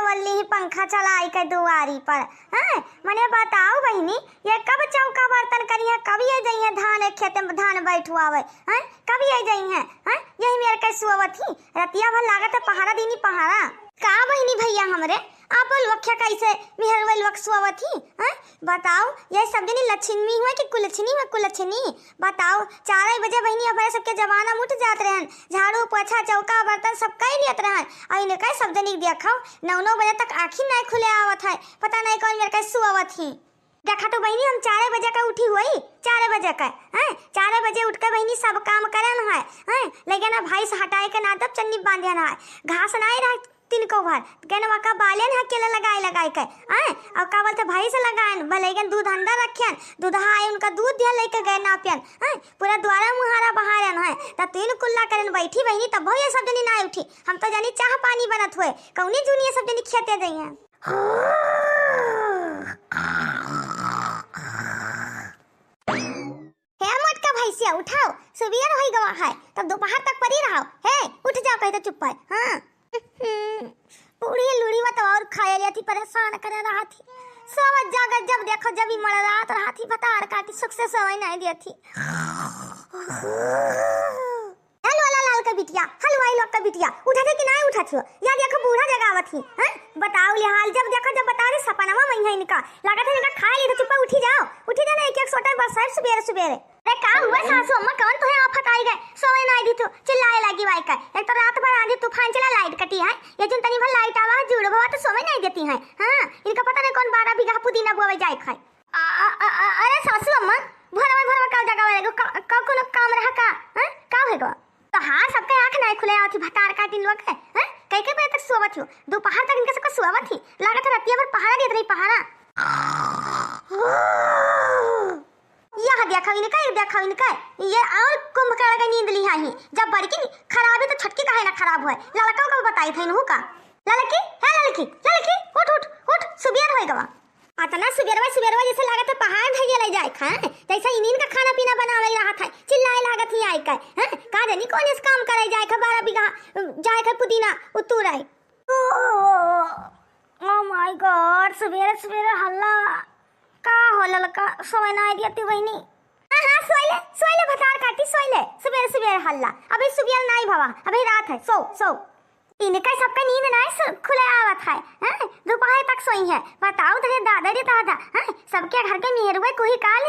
देवली ही पंखा चलाई के दुआरी पर। हैं मने बताओ बहिनी, ये कब चौका बर्तन करिए, कब ये जइए धान खेत में धान बैठुआवे, हैं कब ये जइए, हैं यही मेरे के सुवत ही रतिया भर लागत है पहाड़ा दीनी पहाड़ा का बहिनी भैया हमरे आप लक्ष्य कैसे मिहरवल वक्सवत ही। हैं बताओ ये सब जनी लक्ष्मी हुए कि कुलछनी में कुलछनी बताओ। 4 बजे बहिनी हमारे सबके जमाना उठ जात रहन, झाड़ू पोछा चौका बर्तन सब कई लियत रहन, और इनका सब जनी देखो 9 बजे तक आँखी नहीं खुले आवत है, पता नहीं कौन मेरे कैसे सुवत ही। देखा तो बहनी हम 4 बजे का उठी हुई, 4 बजे का हैं 4 बजे उठ के बहनी सब काम करन है, हैं लेकिन भाई से हटाए के ना तब चन्नी बांधे ना है, घास नहीं रह तिनको भर कहने वका बालेन हकेला लगाए के हैं और का बोलते भाई से लगाएन भलेगन दूध अंदर रखेन दूध आए उनका दूध दिया लेके गए ना पियन हैं पूरा द्वारा मुहारा बहारन है त तीन कुल्ला करन बैठी बहनी तब ये सब जनी ना उठी। हम तो जानी चाह पानी बनत हुए कौनी जूनी सब जनी खेते जइए। हे मोट का भैंसिया उठाओ सुबह होई गवा है तब दोपहर तक पड़ी रहो, हे उठ जाओ कहते चुप है। हां बूढ़ी लूड़ी मत और खाया जाती परेशान कर रहा थी सब जगह जब देखो जब ही मर रात रहा थी भतार काटी सुख से सवाई नहीं दी थी। हेलो लाल का बिटिया हलवाई लोग का बिटिया उठा थे कि नहीं उठा थी या देखो बूढ़ा जगावत थी। हैं बताओ ले हाल जब देखो जब बता रहे सपनावा महीना इनका लगा था इनका खा ली तो चुप उठी जाओ ना एक सोटा बरसात सवेरे। अरे का हुआ सासू अम्मा कौन तुम्हें आफत आई गए सोए नहीं दी तू चिल्लाए लगी वाई का एक तो रात भर आंधी तूफान चला लाइट कटी है ये जिन तनी भर लाइट आवा जुड़ भवा तो सोए नहीं देती है। हां इनका पता नहीं कौन 12 बीघा पुदीना बोवे जाए खाए। अरे सासू अम्मा भरवा का जगह वाले का कोनो काम रहा का हैं का होगा तो हां सबके आंख नहीं खुले आती भतार काटी लोग है हैं कई बजे तक सोवत हो दोपहर तक इनके सबको सोवत थी लागत रतिया भर पहाड़ा देत रही पहाड़ा। यह देखा इनका ये और कुंभकर्ण का नींद ली है जब बड़की खराब है तो छटकी काहे ना खराब होए लड़का को बताई थे इनहु का लड़की उठ सुबेर होए गवा अतना सुबेरवा जैसे लागत है पहाड़ ढगे ले जाए खाए जैसा इन्हीं का खाना पीना बनावे रहा था चिल्लाए लागत ही आई का हैं का जानी कौन इस काम करे जाए का 12 बीघा जाए का पुदीना उतूर आई। ओ माय गॉड सुबेरे हल्ला का हो ललका सोए ना आई दियती बहनी। हां सोइले भतार काटी सोइले सुबेरे हल्ला अभी सुबह नहीं भवा अभी रात है सो इनका सबका नींद नहीं खुले आवत है हैं दोपहर तक सोई है बताओ तेरे दादाजी दादा हैं सबके घर के मेहरुए कोई काल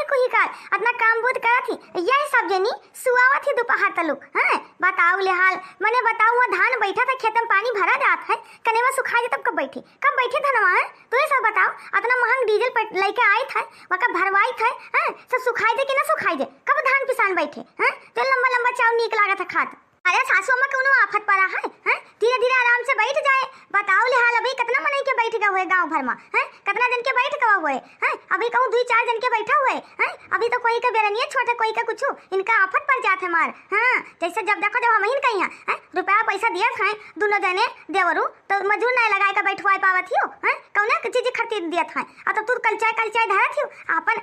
अपना काम बुध करा थी यही सब जनी सुआवा थी दोपहर तलु हैं बताओ ले हाल मने बताओ वो धान बैठा था खेत में पानी भरा जात है कने में सुखा जे तब कब बैठे धनवा है तो ये सब बताओ इतना महंग डीजल लेके आए थे वका भरवाई थे हैं सब सुखाई दे कि ना सुखाई दे कब धान किसान बैठे हैं तो लंबा चाव नीक लागत है खात। अरे सासू अम्मा कोनो आफत पड़ा है हैं धीरे आराम से बैठ जाए बताओ ले हाल अभी कितना मने के बैठ गए हुए गांव भर में हैं कितना जन के बैठ गए हुए हैं अभी कहूं 2-4 जन के बैठा हुए हैं अभी तो कोई का बेरनिए छोटे कोई का कुछ इनका आफत पड़ जात है मार। हां जैसे जब देखो जब हम ही कहीं हैं रुपया पैसा दिया खाए दोनों जने देवरू तो मजूर नहीं लगाए का बैठवाए पावत हियो हैं कौन चीज खरीद दिया था अब तो तू कल चाय धरा थियो अपन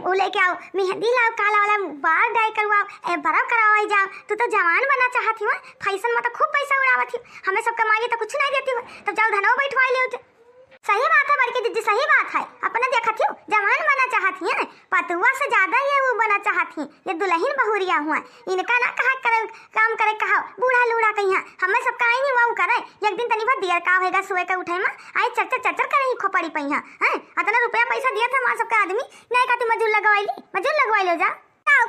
वो लेके आओ मेहंदी लाओ काला वाला बाल डाई करवाओ ए बड़ा करवाई जाओ तू तो जवान बना चाहती हो फैशन में तो खूब पैसा उड़ावत थी हमें सब कमाई तो कुछ नहीं देती हो तो जाओ धनवा बैठवाई ले सही बात है बड़की दीदी सही बात है अपना देखती हूँ जवान बना चाहती है पतुआ से ज्यादा ये वो बना चाहती ये दुल्हन बहुरिया हुआ इनका ना कहा कर काम करे कहा बूढ़ा लूढ़ा कहीं हमें सबका आई नहीं वो करे एक दिन तनी बार देर का होएगा सुबह के उठे में आई चरचर करे ही खोपड़ी पई हैं इतना रुपया पैसा दिया था मां सबका आदमी नहीं काटी मजूर लगवाई लो जा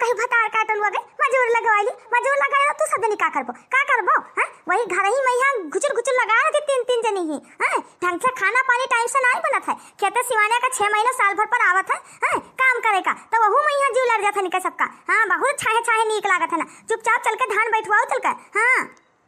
कहीं भतार काटल लगे मजूर लगाए तू सब जनी का करबो हैं वही घर ही में यहां घुचुर लगा रहे 3 जनी ही हैं ढंग से खाना पानी टाइम से नहीं बनत है खेते सिवाने का 6 महीना साल भर पर आवत है हैं काम करे का तो वहू में यहां जीव लड़ जाता निका सबका। हां बहुत छाहे नीक लागत है ना चुपचाप चल के धान बैठवाओ चल कर। हां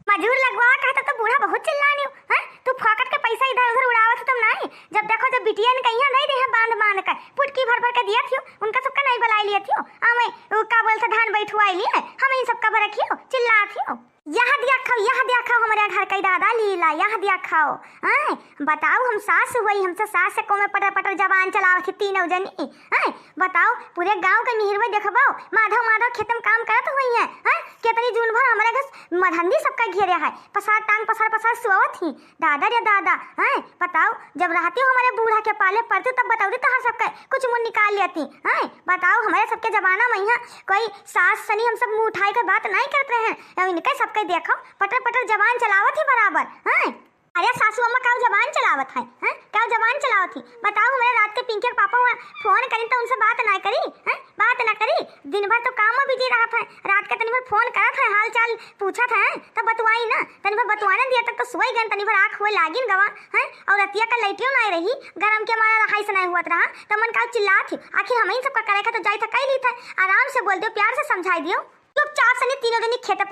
मजूर लगवा कहता तो बूढ़ा बहुत चिल्लानी हैं तू फाकट के पैसा इधर उधर उड़ावत तुम नहीं जब देखो जब बिटिया ने कहीं नहीं दे बांध कर पुटकी भर के दिया थियो उनका सबका नहीं बलाई लिया थियो मैं का बोलता धान बैठवाई लिए हम इन सबका भर रखियो चिल्ला थियो। यहाँ दिया खाओ हमारे घर का दादा लीला, यहाँ दिया खाओ। हैं बताओ, हम सास हुई, हमसे सास से को में पटर पटर जबान चलाव थी तीनों जनी। हैं बताओ, पूरे गांव के मिहिरवे देखबाओ माधव खेतम काम करत हुई है। हैं कितनी जून भर हमारे घर मधंदी सबका घेरे है, पसार टांग पसार सुवत ही दादा रे दादा। हैं बताओ, जब रहती हो हमारे बूढ़ा के पाले पड़ते तब बताओ तो हर सबका कुछ मुंह निकाल लेती। हैं बताओ, हमारे सबके जमाना में यहाँ कोई सास सनी हम सब मुंह उठाई कर बात नहीं करते हैं। इनके सबके देखो पटर पटर जबान चलावत ही बराबर। हैं अरे सासू अम्मा क्या जबान चलावत है? हैं क्या जबान चलावत थी? बताओ, मेरे रात के पिंकी के पापा फोन करी तो उनसे बात ना करी। हैं बात ना करी, दिन भर तो काम में बिजी रहा था, रात के तनी भर फोन करत है, हाल चाल पूछा था तब बतवाई ना, तनी भर बतवाने दिया तक तो सोई गन, तनी भर आँख हुए लागिन गवा। हैं और रतिया का लाइटियो नहीं रही, गरम के मारा रहाई से नहीं हुआ रहा तो मन का चिल्ला थी। आखिर हम इन सबका करे था तो जाई था कई ली था, आराम से बोल दियो, प्यार से समझाई दियो। चुपचाप से तीनों दिन खेते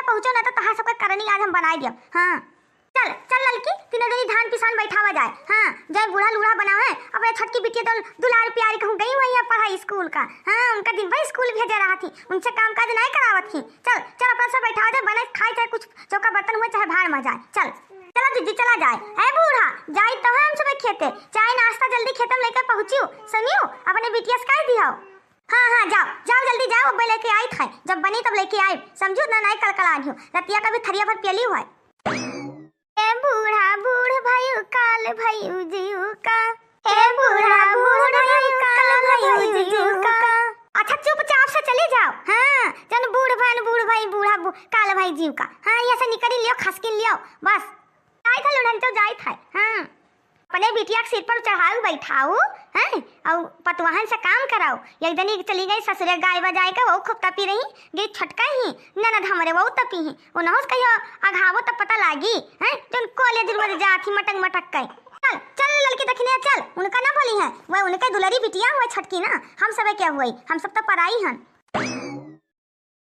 पहुंचो ना तो तहां सबका करनी आज हम बनाई दियो। हाँ चल चल ललकी, तीनों दिन धान पिसान बैठावा जाए। हाँ जय बूढ़ा लूढ़ा बनावे, अपने छटकी बिटिया तो दुलार प्यारी कहूँ गई वही पढ़ाई स्कूल का। हाँ उनका दिन भर स्कूल भेजा रहा थी, उनसे काम काज नहीं करावत थी। चल चल अपना सब बैठा जाए, बने खाए चाहे कुछ चौका बर्तन हुए चाहे भाड़ में जाए। चल चला दीदी चला जाए। है बूढ़ा जाए तो हम सब खेते, चाय नाश्ता जल्दी खेतम लेकर पहुंचियो, सुनियो अपने बिटिया से कह दियो। हाँ जाओ जल्दी जाओ, अब लेके आई था, जब बनी तब लेके आई, समझो ना नहीं कलकलानी हो। रतिया का भी थरिया भर पियली हुआ है। ए बूढ़ा बूढ़ भाई काल भाई जीव का, ए बूढ़ा बूढ़ भाई काल भाई जीव का। अच्छा चुपचाप से चले जाओ। हाँ जन बूढ़ भाई बूढ़ा काल भाई जीव का। हाँ यहाँ से निकल लियो, खसकिन लियो बस। जाई था लुढ़न तो जाई था। हाँ अपने बिटिया के सिर पर चढ़ाऊ बैठाऊ, हैं और पतवाहन से काम कराओ। एक दिन चली गई ससुरे गाय बजाए का, वो खूब तपी रही गई छटका ही ननद हमरे वो तपी ही उन्हों से कहियो अघावो तब पता लागी। हैं जन कॉलेज रोज जाती मटक कई। चल चल लड़की दखने चल, उनका ना बोली है, वह उनके दुलरी बिटिया हुआ छटकी ना, हम सबे क्या हुई, हम सब तो पराई हन।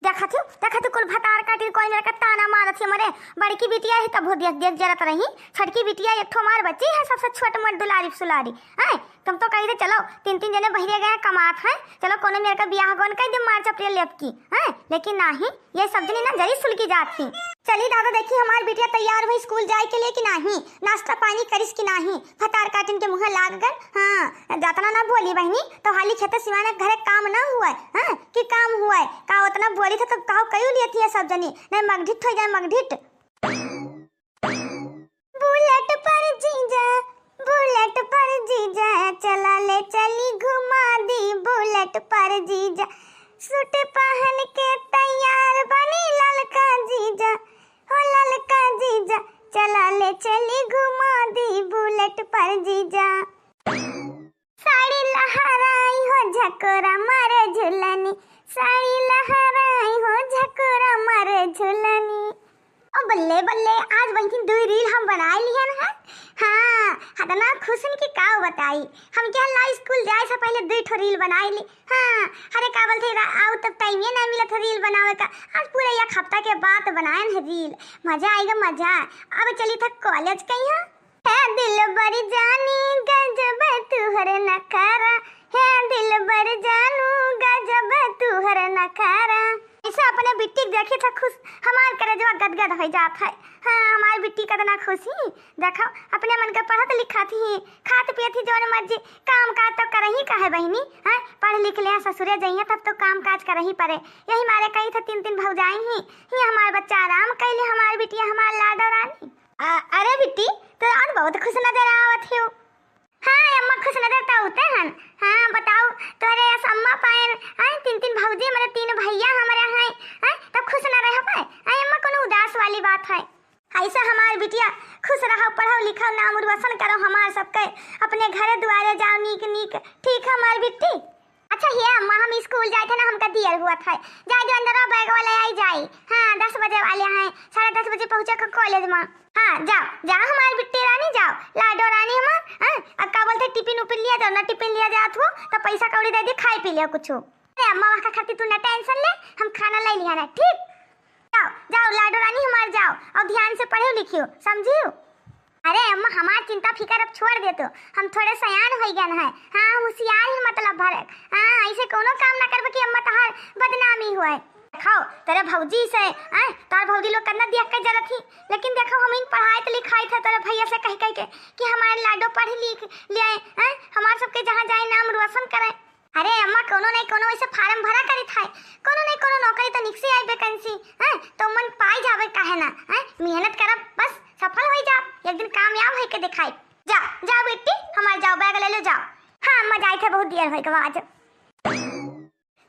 देखा थी कुल भतार काटी कोई मेरे का ताना मारत है, मरे बड़की बिटिया है तब देख जरत रही, छटकी बिटिया एक ठो मार बच्ची है सबसे छोट मोट दुलारी सुलारी। हैं तुम तो कही थे चलो तीन जने बहिरे गए कमात है, चलो कोनो मेरे का बियाह गोन कह दे मार चपड़िया लेप की। हैं लेकिन नहीं, ये सब जनी ना जरी सुलगी जात थी। चली दादा देखी हमारी बिटिया तैयार हुई स्कूल जाए के लिए कि नहीं, नाश्ता पानी करिस कि नहीं, फतार काटन के मुँह लाग गन। हाँ जातना ना बोली बहनी तो हाली खेत सिवाना घरे काम ना हुआ है। हाँ कि काम हुआ है का उतना बोली था तो कहो कयू लेती है सब जनी, नहीं मगढित हो जाए मगढित। बुलेट पर जीजा चला ले चली घुमा दी, बुलेट पर जीजा सूट पहन के तैयार बनी ललका जीजा, हो ललका जीजा चला ले चली घुमा दी बुलेट पर जीजा। साड़ी लहराई हो झकोरा मारे झुलनी, साड़ी लहराई हो झकोरा मारे झुलनी। ओ बल्ले बल्ले आज बल्कि 2 रील हम बना लियन है। हाँ हदना खुशन की काव बताई, हम क्या ला स्कूल जाए से पहले 2 ठो रील बनाई ली। हाँ अरे का बोलते आओ तब टाइम ये ना मिला था रील बनावे का, आज पूरे 1 हफ्ता के बाद बनाए है रील, मजा आएगा मजा। अब चली था कॉलेज कहीं है दिल बड़ी जानी गजब तुहर नखारा, है दिल बड़ जानू गजब तुहर नखारा। इसे अपने बिट्टी देखे था खुश हमार करे जो गदगद हो जात है। हाँ हमारी बिट्टी कतना खुशी देखो, अपने मन के पढ़त लिखत ही खात पियत ही जौन मर्जी, काम काज तो करही काहे बहनी। हाँ पढ़ लिख ले ससुरे जइए तब तो काम काज करही पड़े, यही मारे कही थे 3 भौजाई ही हमारे बच्चा आराम कैले, हमारी बिटिया हमार लाडो रानी। अरे बिट्टी तो आज बहुत खुश नजर आवत हो। हाँ अम्मा खुश नजर तो होते हैं। हाँ बताओ तोरे अम्मा पायन 3 भौजी मेरे 3 भैया हमारे हैं, तब खुश न रह पाए। अम्मा कोनो उदास वाली बात है, ऐसा हमारी बिटिया खुश रहो पढ़ो लिखो नाम रोशन करो हमार सबके, अपने घरे दुआरे जाओ नीक ठीक है हमारी बिट्टी। अच्छा ये अम्मा हम स्कूल जाए थे ना, हमका दियर हुआ था जाए जो अंदर बैग वाले आई जाए। हाँ 10 बजे वाले हैं, 10:30 बजे पहुँचे कॉलेज में। हाँ जाओ हमारी बिट्टी रानी जाओ, लाडो रानी हमार। अब का बोलते टिफिन उपिन लिया जाओ ना, टिफिन लिया जात हो तो पैसा कौड़ी दे दी खाए पी लिया कुछ। अरे अम्मा वहाँ का खाती तू ना टेंशन ले, हम खाना ले लिया ना ठीक। जाओ लाडो रानी हमार जाओ और ध्यान से पढ़ो लिखियो समझियो। अरे अम्मा हमार चिंता फिकर अब छोड़ दे, तो हम थोड़े सयान हो गए हैं। हाँ होशियार ही मतलब भरक। हाँ ऐसे कोनो काम ना करबे कि अम्मा तहार बदनामी हुए। खाओ तेरे भौजी से तार भौजी लोग करना दिया के जरूरत थी, लेकिन देखो हम इन पढ़ाई तो लिखाई थे तेरे भैया से कह के कि हमारे लाडो पढ़ लिख ले हमारे सबके जहाँ जाए नाम रोशन करे। अरे अम्मा कोनो नहीं कोनो ऐसे फार्म भरा करी था, कोनो नहीं कोनो नौकरी तो निकसी आई वैकेंसी तो मन पाई जावे काहे ना मेहनत करब बस सफल हो जा, एक दिन कामयाब है के दिखाई। जा जा बेटी हमारे जाओ बैग ले लो जाओ। हाँ अम्मा जाए थे बहुत देर हो गई आज।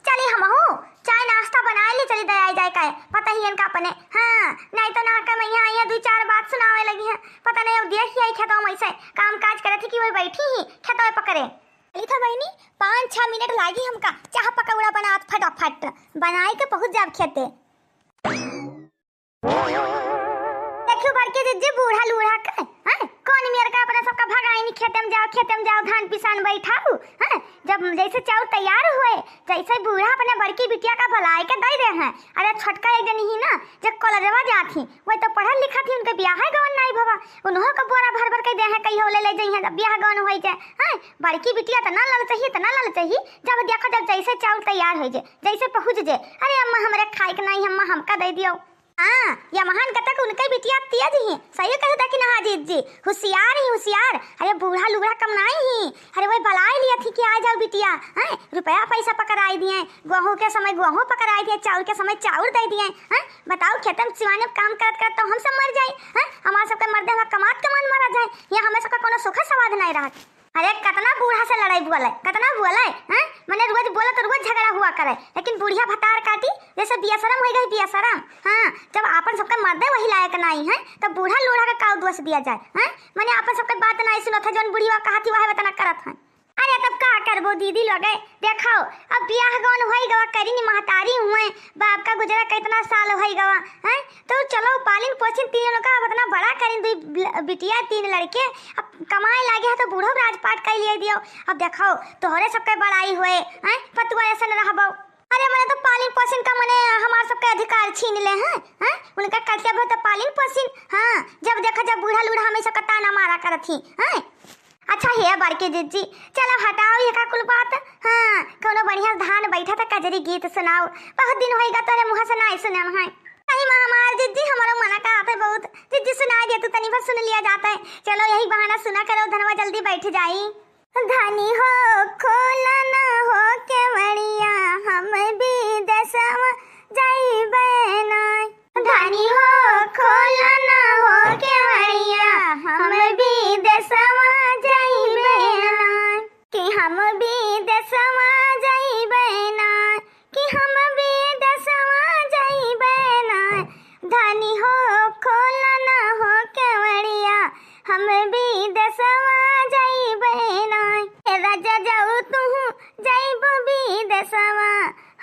चली हम हूँ चाय नाश्ता बना ली, चली दया जाए का पता ही इनका अपने। हाँ नहीं तो ना कर मैं यहाँ दो चार बात सुनावे लगी है, पता नहीं अब देख ही खेतों में से काम काज करे थी कि वही बैठी ही खेतों पकड़े था बहनी। 5-6 मिनट लागी हमका चाह पकौड़ा बना फटाफट बनाए के पहुंच जाब खेते। देखियो बड़के जिज्जे बूढ़ा लूढ़ा के कौन मेरे का अपना सबका भगाई खेते में जाओ धान पिसान बैठाऊ। जब जैसे चाउर तैयार हुए जैसे बूढ़ा अपने बड़की बिटिया का भलाई के दे रहे हैं। अरे छोटका एक दिन ही ना जब कॉलेजवा जाती वही तो पढ़ल लिखा थी, उनके ब्याह गवन नहीं भवा उन्हों को बोरा भर भर के दे है कहीं ले जाइए जब ब्याह गवन हो जाए। बड़की बिटिया तो ना लल चाहिए जब देखो जब जैसे चाउर तैयार हो जाए जैसे पहुँच जाए अरे अम्मा हमारे खाए के नहीं अम्मा हमका दे दियो। हाँ या महान कतक उनके बिटिया तेज ही सही कहता कि ना हाजीत जी होशियार। अरे बूढ़ा लूढ़ा कम नहीं ही, अरे वही बलाई लिया थी कि आ जाओ बिटिया रुपया पैसा पकड़ाई दिए, गेहूं के समय गेहूं पकड़ाई दिए, चाउर के समय चाउर दे दिए। बताओ खेत में सिवाने काम करत तो हम सब मर जाए, हमारे सबके मर्दे हुआ कमात के मन मरा जाए, या हमें सबका कोनो सुख स्वाद नहीं रहा। अरे कितना बूढ़ा से लड़ाई बोले कितना बोले मैंने रोज बोला तो रोज झगड़ा हुआ करे, लेकिन बुढ़िया भतार काटी जैसे बियासरम हो गई बियासरम। हाँ जब आपन सबके मर्दे वही लायक नहीं है तब बूढ़ा लूढ़ा का काउ दोष दिया जाए। मैंने आपन सबके बात नहीं सुना था जौन बुढ़िया कहा थी वह बतना करत है। अरे तब का करबो दीदी लगे देखाओ अब ब्याह गवन हो गवा करी नी महतारी हुए बाप का गुजरा कितना साल हो गवा तो चलो पालिन पोछिन तीनों का बतना बड़ा करी दुई बिटिया 3 लड़के अब कमाए लागे है तो बूढ़ो राजपाट कर लिए दियो। अब देखाओ तोहरे सबके बड़ाई हुए पतुआ ऐसा न रहबो। अरे मैंने तो पालिन पोषण का मैंने हमारे सबके अधिकार छीन ले हैं उनका कर्तव्य तो पालिन पोषण। हाँ जब देखा जब बूढ़ा लूढ़ा हमेशा का ताना मारा करत थी। अच्छा है बड़के जिज्जी चलो हटाओ ये का कुल बात। हाँ कोनो बढ़िया धान बैठा था कजरी गीत सुनाओ, बहुत दिन होएगा तोरे मुंह से नहीं सुने है। नहीं मां हमार जिज्जी हमारा मना का आता है बहुत, जिज्जी सुना दे तू तनी भर सुन लिया जाता है। चलो यही बहाना सुना करो धनवा जल्दी बैठ जाई। धनी हो खोला ना हो के मड़िया हम भी दसवा जाई बना। धनी हो खोला ना हो के मड़िया हम भी दसवा कि हम भी दसवा जाई बना कि हम भी दसवा जाई बना। धनी हो खोला ना हो केवड़िया हम भी दसवा जाई बना। राजा जाऊ तू जाइबो भी दसवा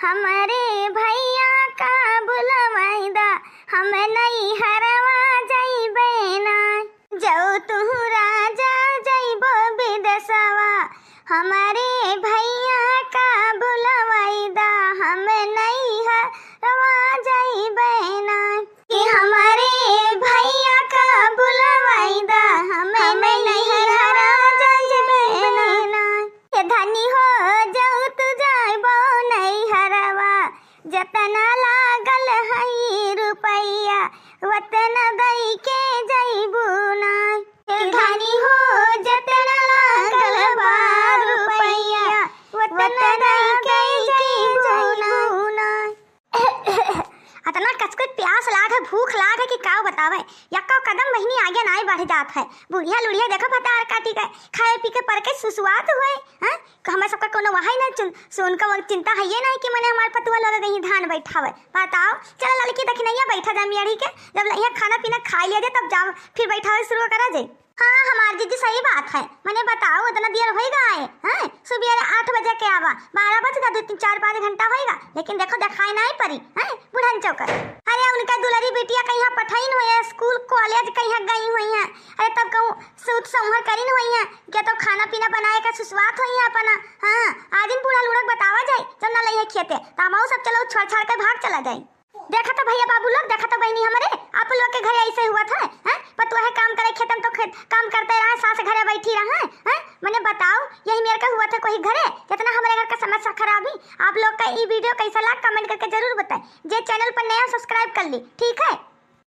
हमारे भैया का बुलवाइदा हम नहीं हरवा जाई बना। जाऊ तू राजा जाइबो भी दसवा हमारे भैया का बुलवाइदा हम नहीं हरवा जाई बना कि हमारे भैया का बुलवाइदा हम नहीं हरवा जाई बना। ये धनी हो जाऊ तू जाइबो नहीं हरवा जतना लागल हई रुपैया वतना दई के जाइबू ना। धनी हो जतना लागल बा रुपैया वतना दई के जाइबू ना। अतना कसको प्यास लाग है भूख लाग है कि काव बतावे यक्का कदम महीनी आगे नहीं बढ़ जात है। बुढ़िया लुढ़िया देखो भतार काटी गए खाए पी के पर के सुसुआत हुए हमें सबका कोनो वहाई नहीं सुन का चिंता है ये नहीं कि मैंने हमारे पतुआ लगा गई धान बैठावे। बताओ चलो लड़की दखिनैया बैठा जा मियाड़ी के जब यहाँ खाना पीना खा लिया जाए तब जाओ फिर बैठावे शुरू करा जाए। हाँ हमारी दीदी सही बात है मैंने बताओ इतना देर होएगा आए सुबह 8 बजे के आवा 12 बजेगा 2-4-5 घंटा होएगा लेकिन देखो दिखाई नहीं पड़ी बुढ़न चौकर। अरे उनका दुलारी बेटिया कहीं पठाइन हुई है स्कूल कॉलेज कहीं गई हुई है। अरे तब कहूँ सूत संहर करीन हुई है क्या तो खाना पीना बनाए का सुसवात हुई है अपना। हाँ आज इन बूढ़ा लूढ़क बतावा जाए जब ना लइहे खेते तामाऊ सब चलो छोड़ छाड़ के भाग चला जाए। देखा तो भैया बाबू लोग देखा तो बहनी हमारे आप लोग के घर ऐसे हुआ था पतुआ है काम करे खेतन तो काम करते रहा सास घरे बैठी रहा मैंने बताओ यही मेरा देर का हुआ था कोई घरे जितना हमारे घर का समस्या खराब ही। आप लोग का ये वीडियो कैसा लगा कमेंट करके जरूर बताएं। जे चैनल पर नया सब्सक्राइब कर ली, ठीक है।